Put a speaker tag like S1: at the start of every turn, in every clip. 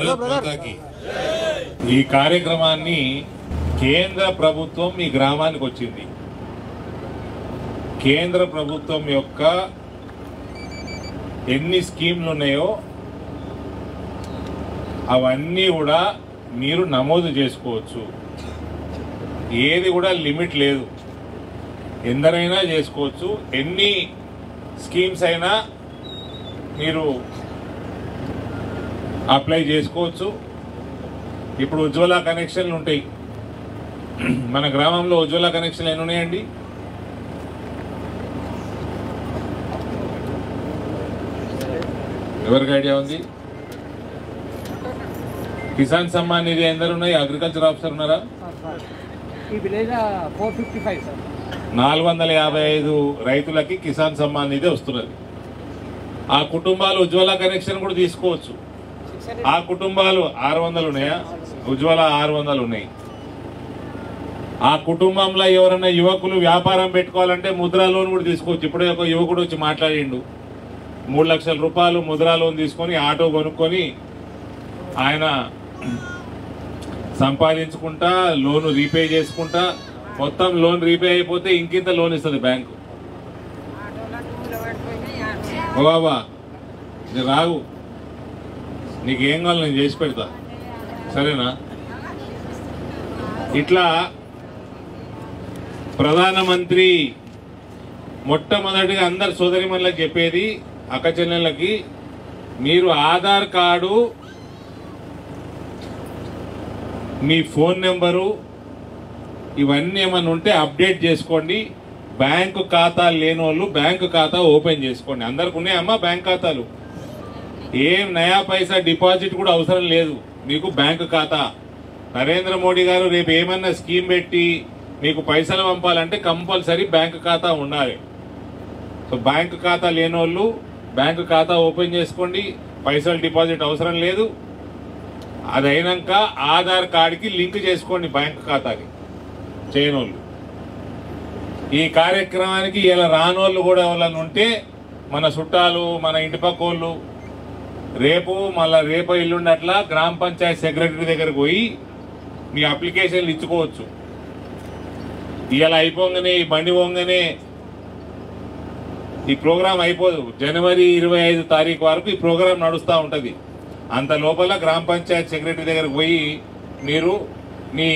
S1: భారత్ మాతాకి. ఈ కార్యక్రమాన్ని కేంద్ర ప్రభుత్వం మీ గ్రామానికి వచ్చింది. కేంద్ర ప్రభుత్వం యొక్క ఎన్ని స్కీమ్లు ఉన్నాయో అవన్నీ కూడా మీరు నమోదు చేసుకోవచ్చు. ఏది కూడా లిమిట్ లేదు, ఎందరైనా చేసుకోవచ్చు. ఎన్ని స్కీమ్స్ అయినా మీరు అప్లై చేసుకోవచ్చు. ఇప్పుడు ఉజ్వల కనెక్షన్లు ఉంటాయి. మన గ్రామంలో ఉజ్వల కనెక్షన్లు ఎన్ని ఉన్నాయండి? ఎవరికి ఐడియా ఉంది? కిసాన్ సమ్మాన్ నిధి ఎందరు ఉన్నాయి? అగ్రికల్చర్ ఆఫీసర్ ఉన్నారా? 455 రైతులకి కిసాన్ సమ్మాన్ నిధి వస్తున్నది. ఆ కుటుంబాలు ఉజ్వల కనెక్షన్ కూడా తీసుకోవచ్చు. ఆ కుటుంబాలు 600 ఉన్నాయా? ఉజ్వల 600 ఉన్నాయి. ఆ కుటుంబంలో ఎవరైనా యువకులు వ్యాపారం పెట్టుకోవాలంటే ముద్రా లోన్ కూడా తీసుకోవచ్చు. ఇప్పుడే ఒక యువకుడు వచ్చి మాట్లాడిండు. 3 లక్షల రూపాయలు ముద్రా లోన్ తీసుకొని ఆటో కొనుక్కొని ఆయన సంపాదించుకుంటా లోన్ రీపే చేసుకుంటా, మొత్తం లోన్ రీపే అయిపోతే ఇంకింత లోన్ ఇస్తుంది బ్యాంకు. ఓ బాబా నేను రాగు, నీకేం కావాలి నేను చేసి పెడతా, సరేనా? ఇట్లా ప్రధానమంత్రి మొట్టమొదటిగా అందరు సోదరిమణులకు చెప్పేది, అక్క చెల్లెళ్ళకి, మీరు ఆధార్ కార్డు, మీ ఫోన్ నెంబరు ఇవన్నీ ఏమన్నా ఉంటే అప్డేట్ చేసుకోండి. బ్యాంకు ఖాతా లేని వాళ్ళు బ్యాంకు ఖాతా ఓపెన్ చేసుకోండి. అందరికి ఉన్నాయమ్మా బ్యాంక్ ఖాతాలు. ఏం నయా పైసా డిపాజిట్ కూడా అవసరం లేదు, మీకు బ్యాంకు ఖాతా. నరేంద్ర మోడీ గారు రేపు ఏమన్నా స్కీమ్ పెట్టి మీకు పైసలు పంపాలంటే కంపల్సరీ బ్యాంకు ఖాతా ఉండాలి. సో బ్యాంకు ఖాతా లేని వాళ్ళు బ్యాంకు ఖాతా ఓపెన్ చేసుకోండి. పైసలు డిపాజిట్ అవసరం లేదు. అది అయినాక ఆధార్ కార్డుకి లింక్ చేసుకోండి బ్యాంకు ఖాతాకి చేయనోళ్ళు. ఈ కార్యక్రమానికి ఇలా రానోళ్ళు కూడా ఎవరైనా ఉంటే మన చుట్టాలు, మన ఇంటి పక్కోళ్ళు, రేపు మళ్ళా రేపు ఇల్లుండట్లా గ్రామ పంచాయతీ సెక్రటరీ దగ్గరకు పోయి మీ అప్లికేషన్లు ఇచ్చుకోవచ్చు. ఇలా అయిపోగానే ఈ బండి పోగానే ఈ ప్రోగ్రాం అయిపోదు. జనవరి 25 తారీఖు వరకు ఈ ప్రోగ్రాం నడుస్తూ ఉంటుంది. అంత లోపల గ్రామ పంచాయతీ సెక్రటరీ దగ్గరకు పోయి మీరు మీ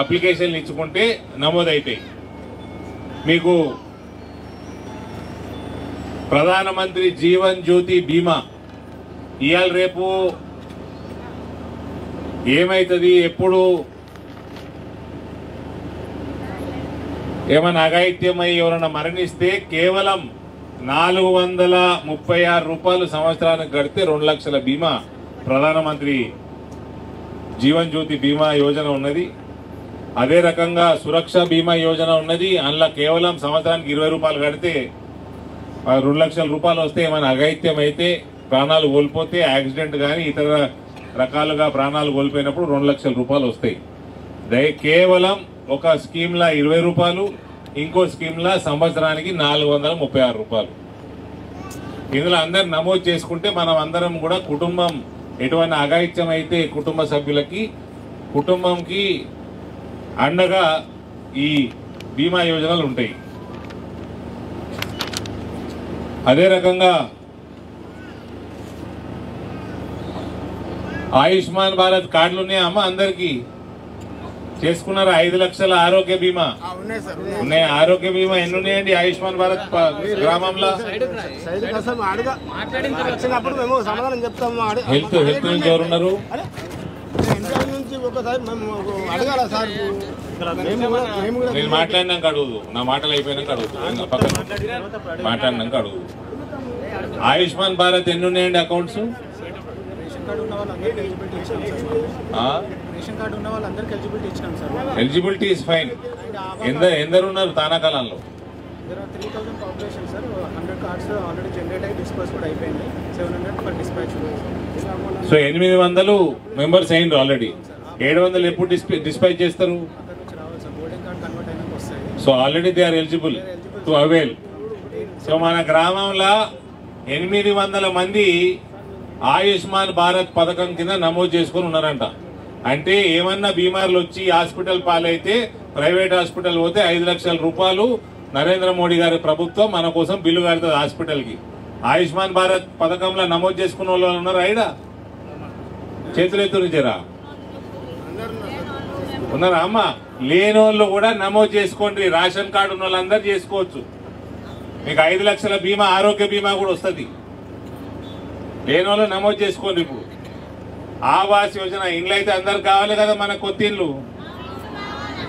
S1: అప్లికేషన్లు ఇచ్చుకుంటే నమోదైతాయి. మీకు ప్రధానమంత్రి జీవన్ జ్యోతి బీమా ఇవాళ రేపు ఏమైతుంది, ఎప్పుడు ఏమైనా అఘాయిత్యమై ఎవరైనా మరణిస్తే కేవలం 436 రూపాయలు సంవత్సరానికి కడితే 2 లక్షల బీమా ప్రధానమంత్రి జీవన్ జ్యోతి బీమా యోజన ఉన్నది. అదే రకంగా సురక్ష బీమా యోజన ఉన్నది. అందులో కేవలం సంవత్సరానికి 20 రూపాయలు కడితే 2 లక్షల రూపాయలు వస్తే ఏమైనా అఘాయిత్యం అయితే, ప్రాణాలు కోల్పోతే, యాక్సిడెంట్ కానీ ఇతర రకాలుగా ప్రాణాలు కోల్పోయినప్పుడు 2 లక్షల రూపాయలు వస్తాయి. కేవలం ఒక స్కీమ్లా 20 రూపాయలు, ఇంకో స్కీమ్లా సంవత్సరానికి 436 రూపాయలు. ఇందులో అందరు నమోదు చేసుకుంటే మనం అందరం కూడా కుటుంబం ఎటువంటి అఘాయిత్యం అయితే కుటుంబ సభ్యులకి, కుటుంబంకి అండగా ఈ బీమా యోజనలు ఉంటాయి. అదే రకంగా ఆయుష్మాన్ భారత్ కార్డులు ఉన్నాయా అమ్మ? అందరికి చేసుకున్నారా? 5 లక్షల ఆరోగ్య బీమా ఉన్నాయి. ఆరోగ్య బీమా ఎన్ని ఉన్నాయండి ఆయుష్మాన్ భారత్ గ్రామంలో? హెల్త్ నుంచి ఎవరున్నారు? నేను మాట్లాడినాక అడుగుదు, నా మాటలు అయిపోయినాక అడుగుదు, మాట్లాడినాక అడుగుదు. ఆయుష్మాన్ భారత్ ఎన్ని ఉన్నాయండి అకౌంట్స్? Eligibility is fine. ఎందరు ఉన్నారు తానాకాలంలో? సో 800 మెంబర్స్ అయింది ఆల్రెడీ. 700 ఎప్పుడు డిస్పాచ్ చేస్తారు? So already they are eligible to avail. So మన గ్రామంలో 800 మంది ఆయుష్మాన్ భారత్ పథకం కింద నమోదు చేసుకుని ఉన్నారంట. అంటే ఏమన్నా బీమార్లు వచ్చి హాస్పిటల్ పాలైతే ప్రైవేట్ హాస్పిటల్ పోతే 5 లక్షల రూపాయలు నరేంద్ర మోడీ గారి ప్రభుత్వం మన కోసం బిల్లు కడుతుంది హాస్పిటల్కి. ఆయుష్మాన్ భారత్ పథకంలో నమోదు చేసుకున్న వాళ్ళు ఉన్నారు. అయినా చేతులు ఎత్తునిచ్చారా? ఉన్నారా అమ్మ? లేని వాళ్ళు కూడా నమోదు చేసుకోండి. రేషన్ కార్డు ఉన్న వాళ్ళందరూ చేసుకోవచ్చు. మీకు 5 లక్షల బీమా, ఆరోగ్య బీమా కూడా వస్తుంది. లేని వాళ్ళు నమోదు చేసుకోండి. ఇప్పుడు ఆవాస్ యోజన ఇండ్లు అయితే అందరు కావాలి కదా, మన కొత్త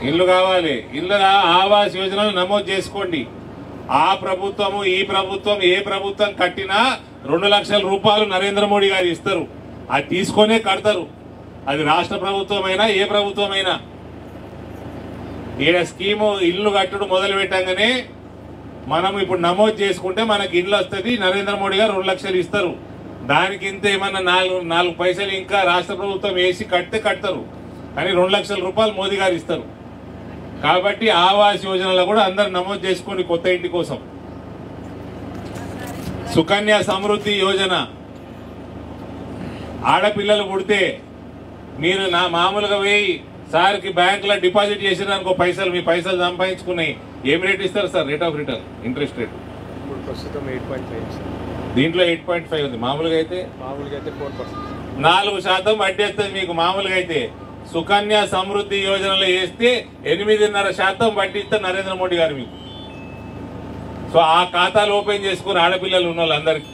S1: ఇల్లు కావాలి. ఇల్లు ఆవాస్ యోజనలు నమోదు చేసుకోండి. ఆ ప్రభుత్వము ఈ ప్రభుత్వం ఏ ప్రభుత్వం కట్టినా 2 లక్షల రూపాయలు నరేంద్ర మోడీ గారు ఇస్తారు. అది తీసుకొనే కడతారు. అది రాష్ట్ర ప్రభుత్వం అయినా ఏ ప్రభుత్వం అయినా. ఈడ స్కీము ఇల్లు కట్టడం మొదలు పెట్టంగానే మనం ఇప్పుడు నమోదు చేసుకుంటే మనకి ఇల్లు వస్తుంది. నరేంద్ర మోడీ గారు 2 లక్షలు ఇస్తారు. దానికి ఇంత ఏమన్నా 4 పైసలు ఇంకా రాష్ట్ర ప్రభుత్వం వేసి కడతారు. కానీ 2 లక్షల రూపాయలు మోదీ గారు ఇస్తారు. కాబట్టి ఆవాస్ యోజనలో కూడా అందరు నమోదు చేసుకోండి కొత్త ఇంటి కోసం. సుకన్య సమృద్ధి యోజన, ఆడపిల్లలు పుడితే మీరు నా మామూలుగా పోయి సార్కి బ్యాంకులో డిపాజిట్ చేసినారనుకో పైసలు, మీ పైసలు సంపాదించుకున్నాయి, ఏం రేట్ ఇస్తారు sir? Rate of return, interest rate
S2: ప్రస్తుతం 8.5.
S1: దీంట్లో 8.5 ఉంది. మామూలుగా అయితే
S2: 4%.
S1: 4% వడ్డీ వస్తుంది మీకు. మామూలుగా అయితే సుకన్య సమృద్ధి యోజనలో వేస్తే 8.5% వడ్డీ ఇస్తారు నరేంద్ర మోడీ గారు మీకు. సో ఆ ఖాతాలు ఓపెన్ చేసుకుని ఆడపిల్లలు ఉన్న వాళ్ళందరికీ.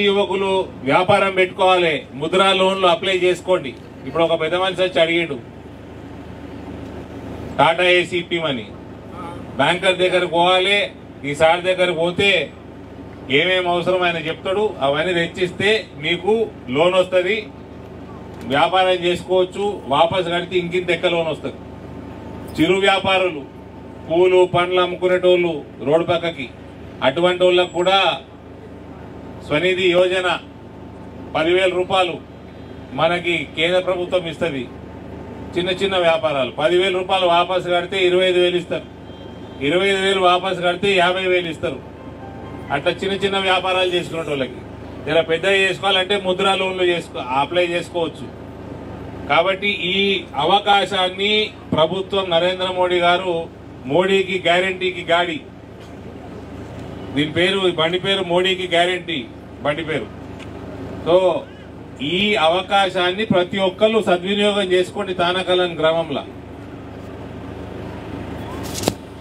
S1: యువకులు వ్యాపారం పెట్టుకోవాలి. ముద్రా లోన్లు అప్లై చేసుకోండి. ఇప్పుడు ఒక పెద్ద మనిషి వచ్చి అడిగాడు టాటా ఏసీపీ మని. బ్యాంకర్ దగ్గరకు పోవాలి. ఈ సార్ దగ్గరకు పోతే ఏమేమి అవసరం ఆయన చెప్తాడు. అవన్నీ తెచ్చిస్తే మీకు లోన్ వస్తుంది. వ్యాపారం చేసుకోవచ్చు. వాపసు కడితే ఇంకింత ఎక్క లోన్ వస్తుంది. చిరు వ్యాపారులు, పూలు పండ్లు అమ్ముకునేటోళ్ళు రోడ్డు పక్కకి, అటువంటి వాళ్ళకు కూడా స్వనిధి యోజన 10,000 రూపాయలు మనకి కేంద్ర ప్రభుత్వం ఇస్తుంది. చిన్న వ్యాపారాలు 10,000 రూపాయలు వాపసు కడితే 25,000 ఇస్తారు. 25,000 వాపసు కడితే 50,000 ఇస్తారు. అట్లా చిన్న వ్యాపారాలు చేసుకునే వాళ్ళకి. ఇలా పెద్దగా చేసుకోవాలంటే ముద్రా లోన్లు అప్లై చేసుకోవచ్చు. కాబట్టి ఈ అవకాశాన్ని ప్రభుత్వం నరేంద్ర మోడీ గారు, మోడీకి గ్యారంటీకి గాడి, దీని పేరు బండి పేరు మోడీకి గ్యారంటీ బండి పేరు. సో ఈ అవకాశాన్ని ప్రతి ఒక్కరు సద్వినియోగం చేసుకోండి. తానకలన్ గ్రామంలో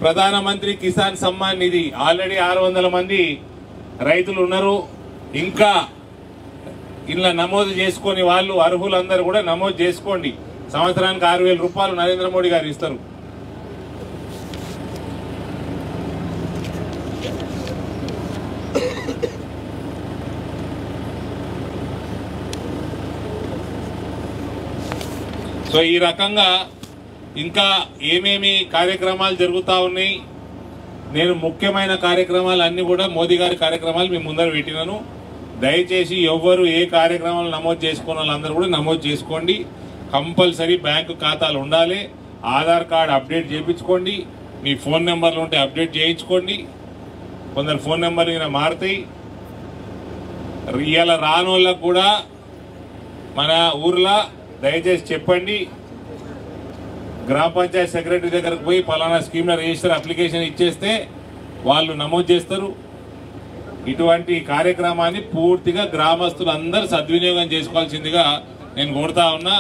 S1: ప్రధానమంత్రి కిసాన్ సమ్మాన్ నిధి ఆల్రెడీ 600 మంది రైతులు ఉన్నారు. ఇంకా ఇలా నమోదు చేసుకుని వాళ్ళు అర్హులందరూ కూడా నమోదు చేసుకోండి. సంవత్సరానికి 6,000 రూపాయలు నరేంద్ర మోడీ గారు ఇస్తారు. సో ఈ రకంగా ఇంకా ఏమేమి కార్యక్రమాలు జరుగుతూ ఉన్నాయి. నేను ముఖ్యమైన కార్యక్రమాలు అన్ని కూడా మోదీ గారి కార్యక్రమాలు మీ ముందర పెట్టినాను. దయచేసి ఎవ్వరు ఏ కార్యక్రమాలు నమోదు చేసుకున్న వాళ్ళందరూ కూడా నమోదు చేసుకోండి. కంపల్సరీ బ్యాంకు ఖాతాలు ఉండాలి. ఆధార్ కార్డు అప్డేట్ చేయించుకోండి. మీ ఫోన్ నెంబర్లు ఉంటే అప్డేట్ చేయించుకోండి. కొందరు ఫోన్ నెంబర్లు ఇలా మారుతాయి. ఇలా రాని వాళ్ళకు కూడా మన ఊర్లో దయచేసి చెప్పండి. గ్రామ పంచాయతీ సెక్రటరీ దగ్గరకు పోయి పలానా స్కీమ్లో రిజిస్టర్ అప్లికేషన్ ఇచ్చేస్తే వాళ్ళు నమోదు చేస్తారు. ఇటువంటి కార్యక్రమాన్ని పూర్తిగా గ్రామస్తులు అందరూ సద్వినియోగం చేసుకోవాల్సిందిగా నేను కోరుతా ఉన్నా.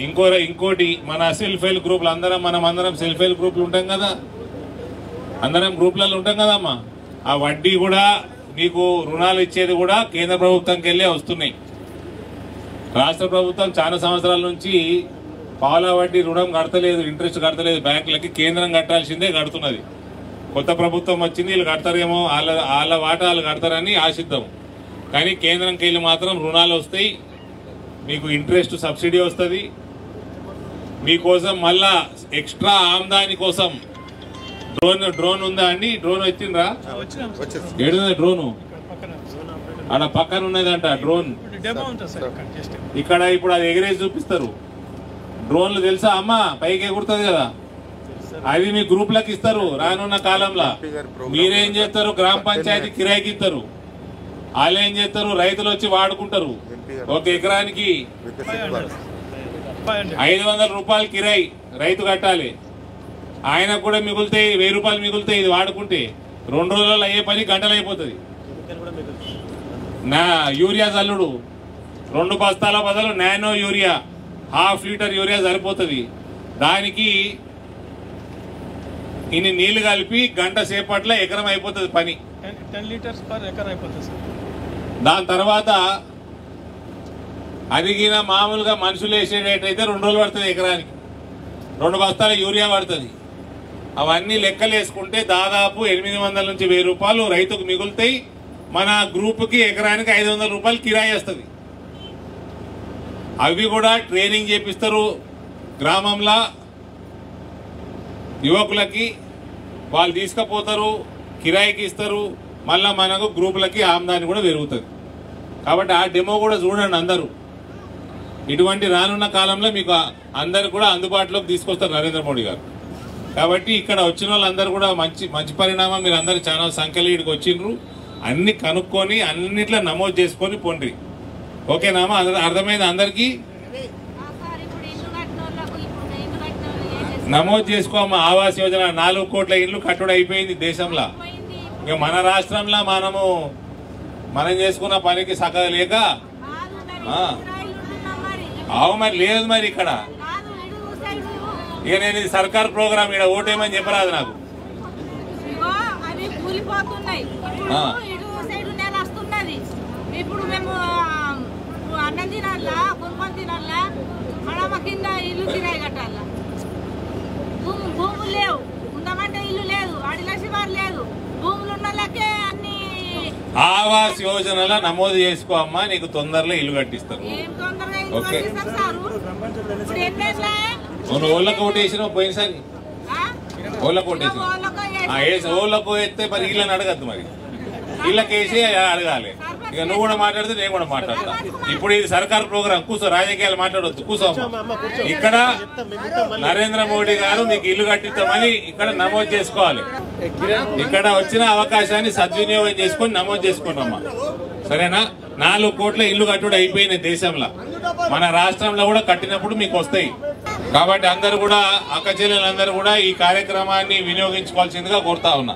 S1: ఇంకోటి మన సెల్ఫ్ హెల్ప్ గ్రూపులు అందరం సెల్ఫ్ హెల్ప్ గ్రూపులు ఉంటాం కదా, అందరం గ్రూపులలో ఉంటాం కదమ్మా. ఆ వడ్డీ కూడా మీకు రుణాలు ఇచ్చేది కూడా కేంద్ర ప్రభుత్వంకి వెళ్ళే వస్తున్నాయి. రాష్ట్ర ప్రభుత్వం చాలా సంవత్సరాల నుంచి పావులా వడ్డీ రుణం కడతలేదు, ఇంట్రెస్ట్ కడతలేదు బ్యాంకులకి. కేంద్రం కట్టాల్సిందే కడుతున్నది. కొత్త ప్రభుత్వం వచ్చింది, వీళ్ళు కడతారేమో, వాళ్ళ వాటా వాళ్ళు కడతారని ఆశిద్దాం. కానీ కేంద్రంకి వెళ్ళి మాత్రం రుణాలు వస్తాయి, మీకు ఇంట్రెస్ట్ సబ్సిడీ వస్తుంది. మీకోసం మళ్ళా ఎక్స్ట్రా ఆమ్దాని కోసం డ్రోన్ ఉందా అండి? డ్రోన్ వచ్చిండ్రా? ఏడుందా డ్రోను? ఆడ పక్కన ఉన్నదంట డ్రోన్.
S3: డెమో ఉంటుంది సార్ జస్ట్
S1: ఇక్కడ ఇప్పుడు అది ఎగిరేసి చూపిస్తారు. డ్రోన్లు తెలుసా అమ్మ, పైకి ఎగురుతుంది కదా, అవి మీ గ్రూప్లకు ఇస్తారు. రానున్న కాలంలో మీరేం చేస్తారు, గ్రామ పంచాయతీ కిరాయికి ఇస్తారు. వాళ్ళు ఏం చేస్తారు, రైతులు వచ్చి వాడుకుంటారు. ఒక ఎకరానికి 500 రూపాయలు కిరాయి రైతు కట్టాలి. ఆయనకు కూడా మిగులుతాయి, 1000 రూపాయలు మిగులుతాయి. ఇది వాడుకుంటే 2 రోజులలో అయ్యే పని గంటలు అయిపోతుంది. నా యూరియా చల్లుడు 2 బస్తాల బదులు నానో యూరియా 1/2 లీటర్ యూరియా సరిపోతుంది. దానికి ఇన్ని నీళ్లు కలిపి గంట సేపట్లో ఎకరం అయిపోతుంది పని.
S3: 10 లీటర్స్ పర్ ఎకర్ అయిపోతుంది సార్.
S1: దాని తర్వాత అదిగిన మామూలుగా మనుషులు వేసేటైతే 2 రోజులు పడుతుంది ఎకరానికి. 2 బస్తాల యూరియా పడుతుంది. అవన్నీ లెక్కలు వేసుకుంటే దాదాపు 800 నుంచి 1000 రూపాయలు రైతుకు మిగులుతాయి. మన గ్రూప్కి ఎకరానికి 500 రూపాయలు కిరాయి వస్తుంది. అవి కూడా ట్రైనింగ్ చేపిస్తారు గ్రామంలో యువకులకి. వాళ్ళు తీసుకుపోతారు, కిరాయికి ఇస్తారు. మళ్ళా మనకు గ్రూపులకి ఆమ్దాని కూడా పెరుగుతుంది. కాబట్టి ఆ డెమో కూడా చూడండి అందరూ. ఇటువంటి రానున్న కాలంలో మీకు అందరు కూడా అందుబాటులోకి తీసుకొస్తారు నరేంద్ర మోడీ గారు. కాబట్టి ఇక్కడ వచ్చిన వాళ్ళందరూ కూడా మంచి పరిణామం. మీరు అందరూ చాలా సంఖ్యలో ఇక్కడికి వచ్చిండ్రు. అన్ని కనుక్కొని అన్నిట్లో నమోదు చేసుకొని పొండ్రి. ఓకేనామా? అర్థమైంది అందరికీ? నమోదు చేసుకోమా. ఆవాస్ యోజన 4 కోట్ల ఇళ్లు కట్టుడు అయిపోయింది దేశంలో. ఇక మన రాష్ట్రంలో మనం చేసుకున్న పనికి సగం లేక మరి లేదు. మరి ఇక్కడ ఇక నేను ఇది సర్కార్ ప్రోగ్రామ్, ఇక్కడ ఓటేమని చెప్పరాదు నాకు.
S4: ఇప్పుడు మేము అన్నం తినాలా, కొనుక్కొని తినాలా, మడమ కింద ఇల్లు కిరాయి కట్టాలా. భూములు లేవు, ఉండమంటే ఇల్లు లేదు, అడిలసివారు లేదు. భూములు ఉన్న వాళ్ళకే అన్ని
S1: ఆవాస్ యోజనలో నమోదు చేసుకో అమ్మా, నీకు తొందరలో ఇల్లు కట్టిస్తారు.
S4: ఏం తొందరగా ఇల్లు కట్టిస్తారు సారు. ఇప్పుడు ఎన్నేళ్ళ
S1: నువ్వు ఓళ్ళకు ఓటేసినావు పోయినసారి? ఓళ్ళకు ఓటేసినావు. ఓళ్ళకు ఎత్తే మరి ఇళ్ళని అడగద్దు. మరి ఇళ్ళకేసి అడగాలి. ఇక నువ్వు కూడా మాట్లాడితే నేను కూడా మాట్లాడతా. ఇప్పుడు ఇది సర్కార్ ప్రోగ్రామ్, కూర్చో. రాజకీయాలు మాట్లాడొద్దు, కూర్చో. ఇక్కడ నరేంద్ర మోడీ గారు మీకు ఇల్లు కట్టిస్తామని ఇక్కడ నమోదు చేసుకోవాలి. ఇక్కడ వచ్చిన అవకాశాన్ని సద్వినియోగం చేసుకొని నమోదు చేసుకున్నామ్మా, సరేనా? 4 కోట్ల ఇల్లు కట్టుడు అయిపోయినాయి దేశంలో. మన రాష్ట్రంలో కూడా కట్టినప్పుడు మీకు వస్తాయి. కాబట్టి అందరూ కూడా, అక్క చెల్లెలందరూ కూడా ఈ కార్యక్రమాన్ని వినియోగించుకోవాల్సిందిగా కోరుతా ఉన్నా.